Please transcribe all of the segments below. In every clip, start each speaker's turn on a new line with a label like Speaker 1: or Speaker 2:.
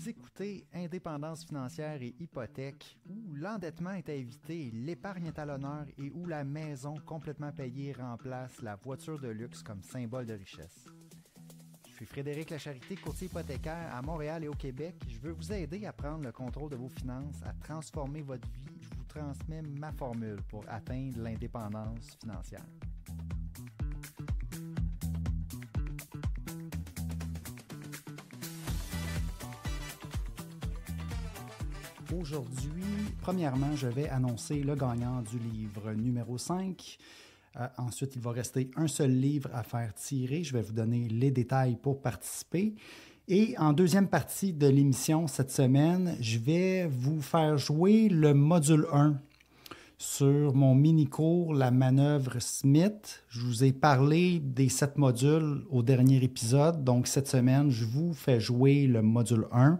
Speaker 1: Vous écoutez Indépendance financière et hypothèque, où l'endettement est à éviter, l'épargne est à l'honneur et où la maison complètement payée remplace la voiture de luxe comme symbole de richesse. Je suis Frédéric Lacharité, courtier hypothécaire à Montréal et au Québec. Je veux vous aider à prendre le contrôle de vos finances, à transformer votre vie. Je vous transmets ma formule pour atteindre l'indépendance financière. Aujourd'hui, premièrement, je vais annoncer le gagnant du livre numéro 5. Ensuite, il va rester un seul livre à faire tirer. Je vais vous donner les détails pour participer. Et en deuxième partie de l'émission cette semaine, je vais vous faire jouer le module 1 sur mon mini-cours La manœuvre Smith. Je vous ai parlé des 7 modules au dernier épisode. Donc, cette semaine, je vous fais jouer le module 1.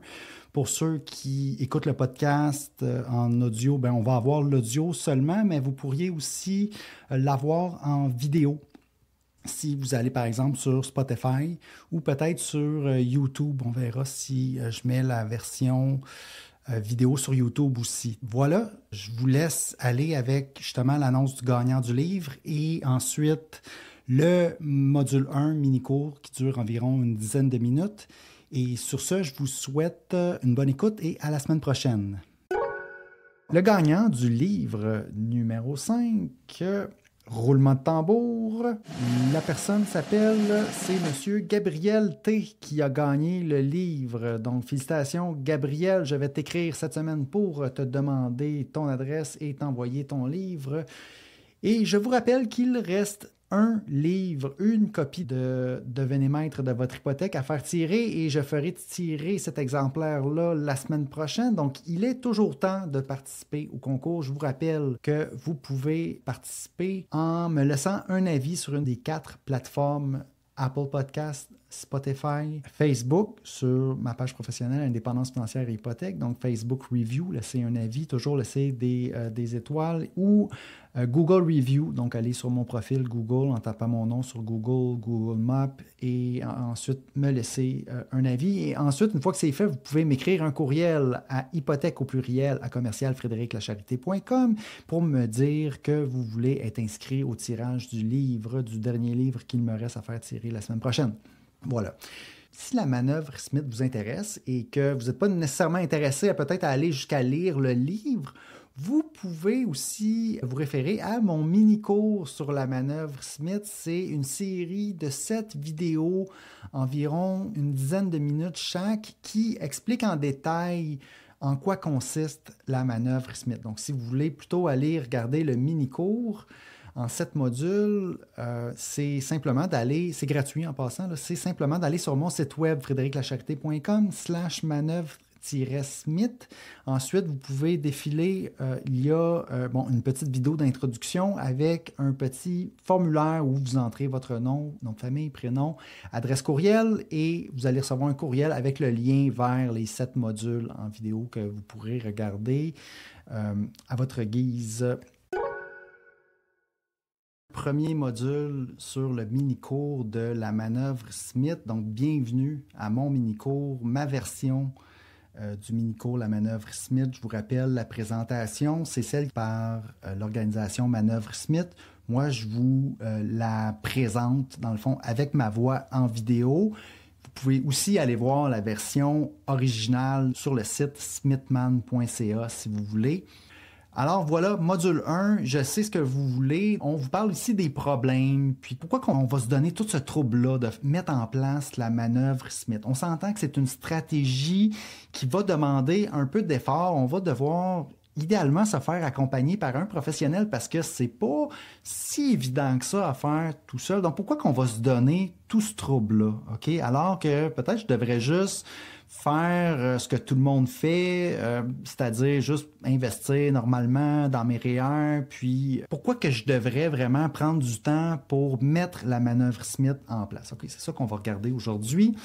Speaker 1: Pour ceux qui écoutent le podcast en audio, on va avoir l'audio seulement, mais vous pourriez aussi l'avoir en vidéo. Si vous allez par exemple sur Spotify ou peut-être sur YouTube, on verra si je mets la version vidéo sur YouTube aussi. Voilà, je vous laisse aller avec justement l'annonce du gagnant du livre et ensuite le module 1 mini-cours qui dure environ une dizaine de minutes. Et sur ce, je vous souhaite une bonne écoute et à la semaine prochaine. Le gagnant du livre numéro 5, roulement de tambour. La personne c'est M. Gabriel T. qui a gagné le livre. Donc, félicitations, Gabriel. Je vais t'écrire cette semaine pour te demander ton adresse et t'envoyer ton livre. Et je vous rappelle qu'il reste un livre, une copie de Devenez maître de votre hypothèque à faire tirer et je ferai tirer cet exemplaire-là la semaine prochaine. Donc, il est toujours temps de participer au concours. Je vous rappelle que vous pouvez participer en me laissant un avis sur une des 4 plateformes Apple Podcasts, Spotify, Facebook, sur ma page professionnelle Indépendance financière et hypothèque. Donc, Facebook Review, laissez un avis, toujours laissez des étoiles ou Google Review. Donc, allez sur mon profil Google en tapant mon nom sur Google Maps et ensuite me laisser un avis. Et ensuite, une fois que c'est fait, vous pouvez m'écrire un courriel à hypothèque au pluriel à commercialfrédériclacharité.com pour me dire que vous voulez être inscrit au tirage du dernier livre qu'il me reste à faire tirer la semaine prochaine. Voilà. Si la manœuvre Smith vous intéresse et que vous n'êtes pas nécessairement intéressé à peut-être aller jusqu'à lire le livre, vous pouvez aussi vous référer à mon mini-cours sur la manœuvre Smith. C'est une série de 7 vidéos, environ une dizaine de minutes chaque, qui expliquent en détail en quoi consiste la manœuvre Smith. Donc, si vous voulez plutôt aller regarder le mini-cours en 7 modules, c'est simplement d'aller, c'est gratuit en passant, c'est simplement d'aller sur mon site web frédériclacharité.com/manœuvre-smith. Ensuite, vous pouvez défiler, il y a une petite vidéo d'introduction avec un petit formulaire où vous entrez votre nom de famille, prénom, adresse courriel et vous allez recevoir un courriel avec le lien vers les 7 modules en vidéo que vous pourrez regarder à votre guise. Premier module sur le mini-cours de la manœuvre Smith. Donc, bienvenue à mon mini-cours, ma version du mini-cours La manœuvre Smith. Je vous rappelle, la présentation, c'est celle par l'organisation Manœuvre Smith. Moi, je vous la présente, dans le fond, avec ma voix en vidéo. Vous pouvez aussi aller voir la version originale sur le site smithman.ca si vous voulez. Alors voilà, module 1, je sais ce que vous voulez. On vous parle ici des problèmes, puis pourquoi on va se donner tout ce trouble-là de mettre en place la manœuvre Smith. On s'entend que c'est une stratégie qui va demander un peu d'effort. On va devoir idéalement se faire accompagner par un professionnel parce que c'est pas si évident que ça à faire tout seul. Donc pourquoi qu'on va se donner tout ce trouble-là, OK? Alors que peut-être je devrais juste faire ce que tout le monde fait, c'est-à-dire juste investir normalement dans mes REER, puis pourquoi que je devrais vraiment prendre du temps pour mettre la manœuvre Smith en place? OK, c'est ça qu'on va regarder aujourd'hui.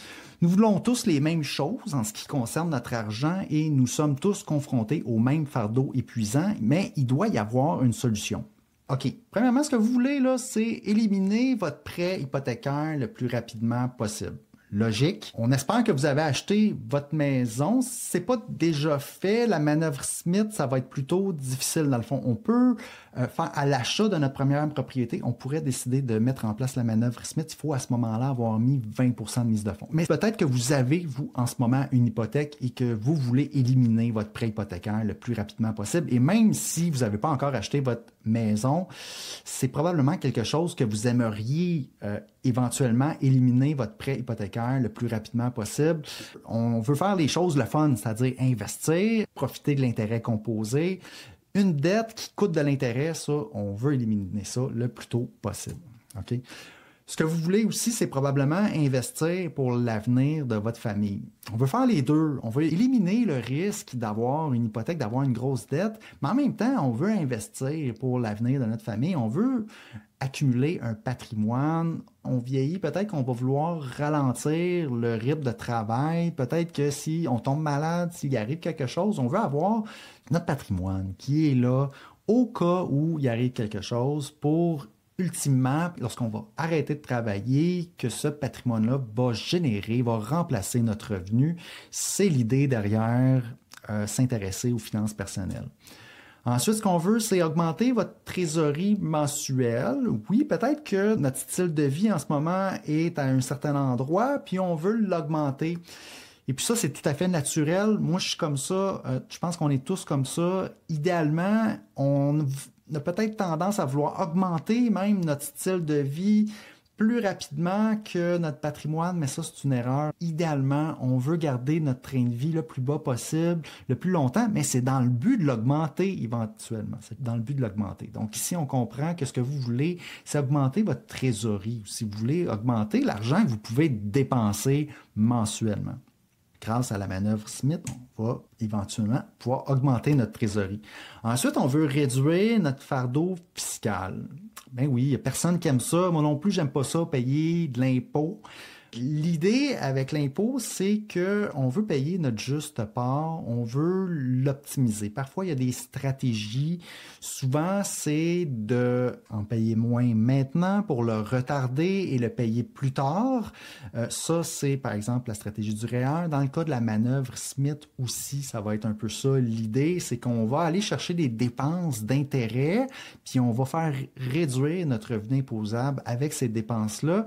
Speaker 1: Nous voulons tous les mêmes choses en ce qui concerne notre argent et nous sommes tous confrontés au même fardeau épuisant, mais il doit y avoir une solution. OK, premièrement, ce que vous voulez, là, c'est éliminer votre prêt hypothécaire le plus rapidement possible. logique. On espère que vous avez acheté votre maison. Si c'est pas déjà fait, la manœuvre Smith, ça va être plutôt difficile dans le fond. On peut faire à l'achat de notre première propriété, on pourrait décider de mettre en place la manœuvre Smith. Il faut à ce moment-là avoir mis 20% de mise de fonds. Mais peut-être que vous avez, vous, en ce moment, une hypothèque et que vous voulez éliminer votre prêt hypothécaire le plus rapidement possible. Et même si vous n'avez pas encore acheté votre maison, c'est probablement quelque chose que vous aimeriez éventuellement éliminer votre prêt hypothécaire le plus rapidement possible. On veut faire les choses le fun, c'est-à-dire investir, profiter de l'intérêt composé. Une dette qui coûte de l'intérêt, ça, on veut éliminer ça le plus tôt possible. OK? Ce que vous voulez aussi, c'est probablement investir pour l'avenir de votre famille. On veut faire les deux. On veut éliminer le risque d'avoir une hypothèque, d'avoir une grosse dette, mais en même temps, on veut investir pour l'avenir de notre famille. On veut accumuler un patrimoine. On vieillit, peut-être qu'on va vouloir ralentir le rythme de travail. Peut-être que si on tombe malade, s'il arrive quelque chose, on veut avoir notre patrimoine qui est là au cas où il arrive quelque chose pour ultimement, lorsqu'on va arrêter de travailler, que ce patrimoine-là va générer, va remplacer notre revenu. C'est l'idée derrière s'intéresser aux finances personnelles. Ensuite, ce qu'on veut, c'est augmenter votre trésorerie mensuelle. Oui, peut-être que notre style de vie en ce moment est à un certain endroit, puis on veut l'augmenter. Et puis ça, c'est tout à fait naturel. Moi, je suis comme ça. Je pense qu'on est tous comme ça. Idéalement, on a peut-être tendance à vouloir augmenter même notre style de vie plus rapidement que notre patrimoine, mais ça, c'est une erreur. Idéalement, on veut garder notre train de vie le plus bas possible, le plus longtemps, mais c'est dans le but de l'augmenter éventuellement. C'est dans le but de l'augmenter. Donc ici, on comprend que ce que vous voulez, c'est augmenter votre trésorerie. Si vous voulez augmenter l'argent que vous pouvez dépenser mensuellement. Grâce à la manœuvre Smith, on va éventuellement pouvoir augmenter notre trésorerie. Ensuite, on veut réduire notre fardeau fiscal. Ben oui, il n'y a personne qui aime ça. Moi non plus, j'aime pas ça, payer de l'impôt. L'idée avec l'impôt, c'est qu'on veut payer notre juste part, on veut l'optimiser. Parfois, il y a des stratégies. Souvent, c'est de en payer moins maintenant pour le retarder et le payer plus tard. Ça, c'est par exemple la stratégie du REER. Dans le cas de la manœuvre Smith aussi, ça va être un peu ça. L'idée, c'est qu'on va aller chercher des dépenses d'intérêt, puis on va faire réduire notre revenu imposable avec ces dépenses-là.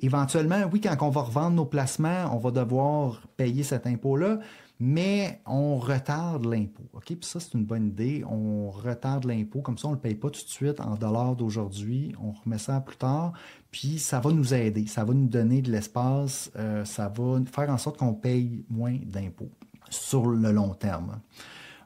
Speaker 1: Éventuellement, oui, quand on va revendre nos placements, on va devoir payer cet impôt-là, mais on retarde l'impôt. OK? Puis ça, c'est une bonne idée. On retarde l'impôt. Comme ça, on ne le paye pas tout de suite en dollars d'aujourd'hui. On remet ça plus tard. Puis ça va nous aider. Ça va nous donner de l'espace. Ça va faire en sorte qu'on paye moins d'impôts sur le long terme.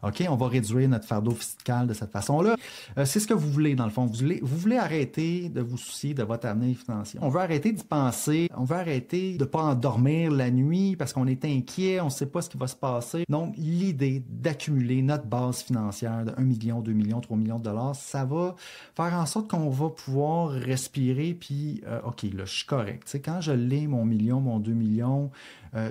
Speaker 1: OK, on va réduire notre fardeau fiscal de cette façon-là. C'est ce que vous voulez, dans le fond. Vous voulez arrêter de vous soucier de votre avenir financier. On veut arrêter d'y penser. On veut arrêter de ne pas endormir la nuit parce qu'on est inquiet, on ne sait pas ce qui va se passer. Donc, l'idée d'accumuler notre base financière de 1 million, 2 millions, 3 millions de dollars, ça va faire en sorte qu'on va pouvoir respirer puis, OK, là, je suis correct. Tu sais, quand je l'ai, mon million, mon 2 millions,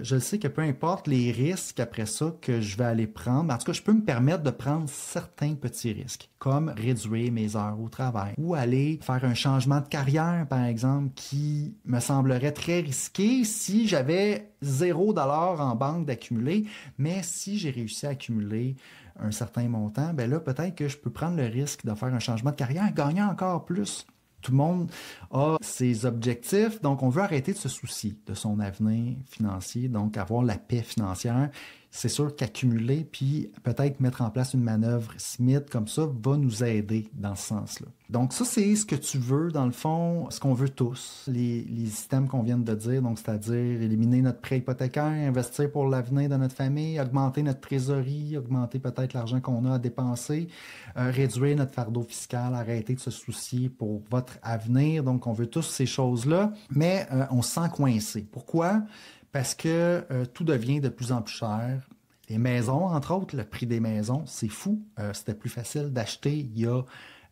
Speaker 1: je le sais que peu importe les risques après ça que je vais aller prendre, en tout cas, je peux me permettre de prendre certains petits risques, comme réduire mes heures au travail ou aller faire un changement de carrière, par exemple, qui me semblerait très risqué si j'avais 0 $ en banque d'accumuler, mais si j'ai réussi à accumuler un certain montant, ben là, peut-être que je peux prendre le risque de faire un changement de carrière, gagner encore plus. Tout le monde a ses objectifs, donc on veut arrêter de se soucier de son avenir financier, donc avoir la paix financière. C'est sûr qu'accumuler, puis peut-être mettre en place une manœuvre Smith comme ça va nous aider dans ce sens-là. Donc ça, c'est ce que tu veux, dans le fond, ce qu'on veut tous, les systèmes qu'on vient de dire, donc c'est-à-dire éliminer notre prêt hypothécaire, investir pour l'avenir de notre famille, augmenter notre trésorerie, augmenter peut-être l'argent qu'on a à dépenser, réduire notre fardeau fiscal, arrêter de se soucier pour votre avenir. Donc on veut tous ces choses-là, mais on se sent coincé. Pourquoi? Parce que tout devient de plus en plus cher. Les maisons, entre autres, le prix des maisons, c'est fou. C'était plus facile d'acheter il y a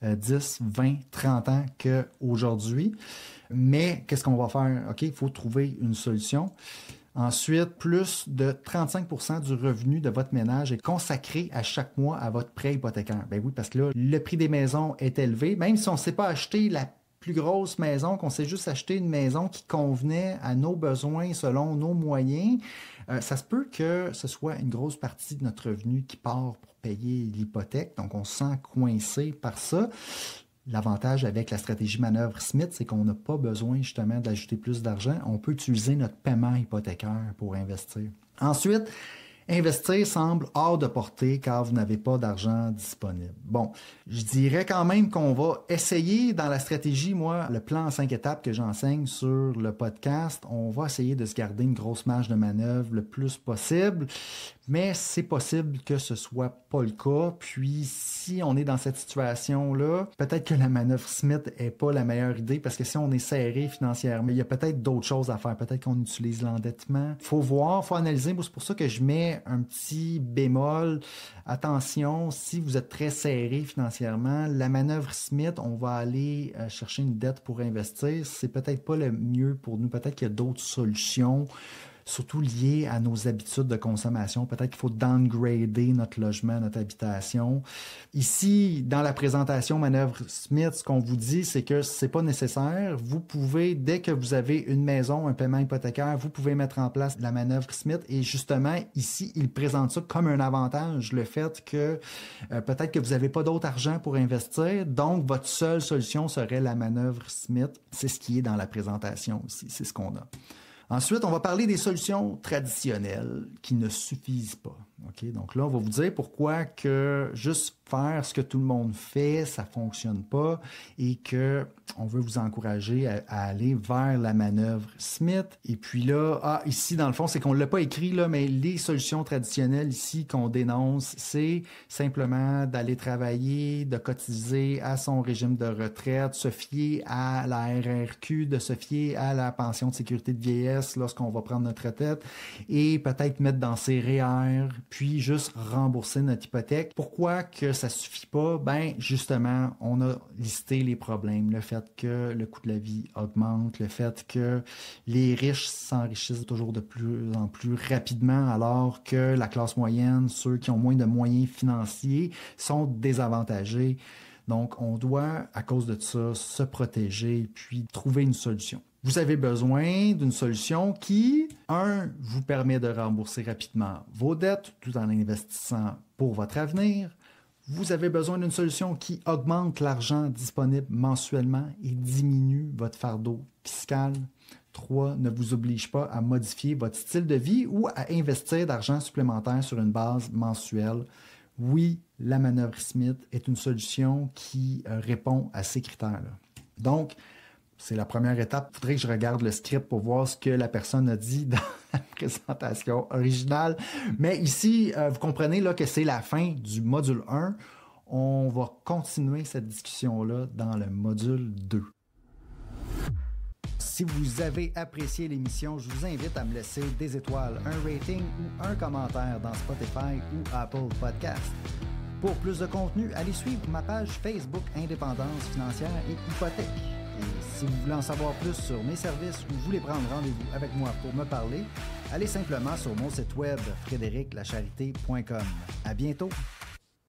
Speaker 1: 10, 20, 30 ans qu'aujourd'hui. Mais qu'est-ce qu'on va faire? OK, il faut trouver une solution. Ensuite, plus de 35% du revenu de votre ménage est consacré à chaque mois à votre prêt hypothécaire. Ben oui, parce que là, le prix des maisons est élevé. Même si on ne sait pas acheter la plus grosse maison, qu'on s'est juste acheté une maison qui convenait à nos besoins selon nos moyens, ça se peut que ce soit une grosse partie de notre revenu qui part pour payer l'hypothèque. Donc, on se sent coincé par ça. L'avantage avec la stratégie manœuvre Smith, c'est qu'on n'a pas besoin justement d'ajouter plus d'argent. On peut utiliser notre paiement hypothécaire pour investir. Ensuite, investir semble hors de portée car vous n'avez pas d'argent disponible. Bon, je dirais quand même qu'on va essayer dans la stratégie, moi, le plan en 5 étapes que j'enseigne sur le podcast, on va essayer de se garder une grosse marge de manœuvre le plus possible, mais c'est possible que ce soit pas le cas. Puis, si on est dans cette situation-là, peut-être que la manœuvre Smith est pas la meilleure idée parce que si on est serré financièrement, il y a peut-être d'autres choses à faire. Peut-être qu'on utilise l'endettement. Faut voir, faut analyser. Moi, c'est pour ça que je mets un petit bémol. Attention, si vous êtes très serré financièrement, la manœuvre Smith, on va aller chercher une dette pour investir. C'est peut-être pas le mieux pour nous. Peut-être qu'il y a d'autres solutions, surtout liées à nos habitudes de consommation. Peut-être qu'il faut downgrader notre logement, notre habitation. Ici, dans la présentation Manœuvre Smith, ce qu'on vous dit, c'est que c'est pas nécessaire. Vous pouvez, dès que vous avez une maison, un paiement hypothécaire, vous pouvez mettre en place la Manœuvre Smith. Et justement, ici, il présente ça comme un avantage, le fait que peut-être que vous n'avez pas d'autre argent pour investir, donc votre seule solution serait la Manœuvre Smith. C'est ce qui est dans la présentation aussi, c'est ce qu'on a. Ensuite, on va parler des solutions traditionnelles qui ne suffisent pas. Okay? Donc là, on va vous dire pourquoi que juste faire ce que tout le monde fait, ça ne fonctionne pas et qu'on veut vous encourager à aller vers la manœuvre Smith. Et puis là, ici, dans le fond, c'est qu'on ne l'a pas écrit, là, mais les solutions traditionnelles ici qu'on dénonce, c'est simplement d'aller travailler, de cotiser à son régime de retraite, se fier à la RRQ, de se fier à la pension de sécurité de vieillesse lorsqu'on va prendre notre retraite et peut-être mettre dans ses REER, puis juste rembourser notre hypothèque. Pourquoi que ça suffit pas? Ben, justement, on a listé les problèmes. Le fait que le coût de la vie augmente, le fait que les riches s'enrichissent toujours de plus en plus rapidement, alors que la classe moyenne, ceux qui ont moins de moyens financiers, sont désavantagés. Donc, on doit, à cause de ça, se protéger puis trouver une solution. Vous avez besoin d'une solution qui, vous permet de rembourser rapidement vos dettes tout en investissant pour votre avenir. Vous avez besoin d'une solution qui augmente l'argent disponible mensuellement et diminue votre fardeau fiscal. 3, ne vous oblige pas à modifier votre style de vie ou à investir d'argent supplémentaire sur une base mensuelle. Oui, la manœuvre Smith est une solution qui répond à ces critères-là. Donc, c'est la première étape. Il faudrait que je regarde le script pour voir ce que la personne a dit dans la présentation originale. Mais ici, vous comprenez là, que c'est la fin du module 1. On va continuer cette discussion-là dans le module 2. Si vous avez apprécié l'émission, je vous invite à me laisser des étoiles, un rating ou un commentaire dans Spotify ou Apple Podcast. Pour plus de contenu, allez suivre ma page Facebook Indépendance financière et hypothèque. Et si vous voulez en savoir plus sur mes services ou voulez prendre rendez-vous avec moi pour me parler, allez simplement sur mon site web frédériclacharité.com. À bientôt!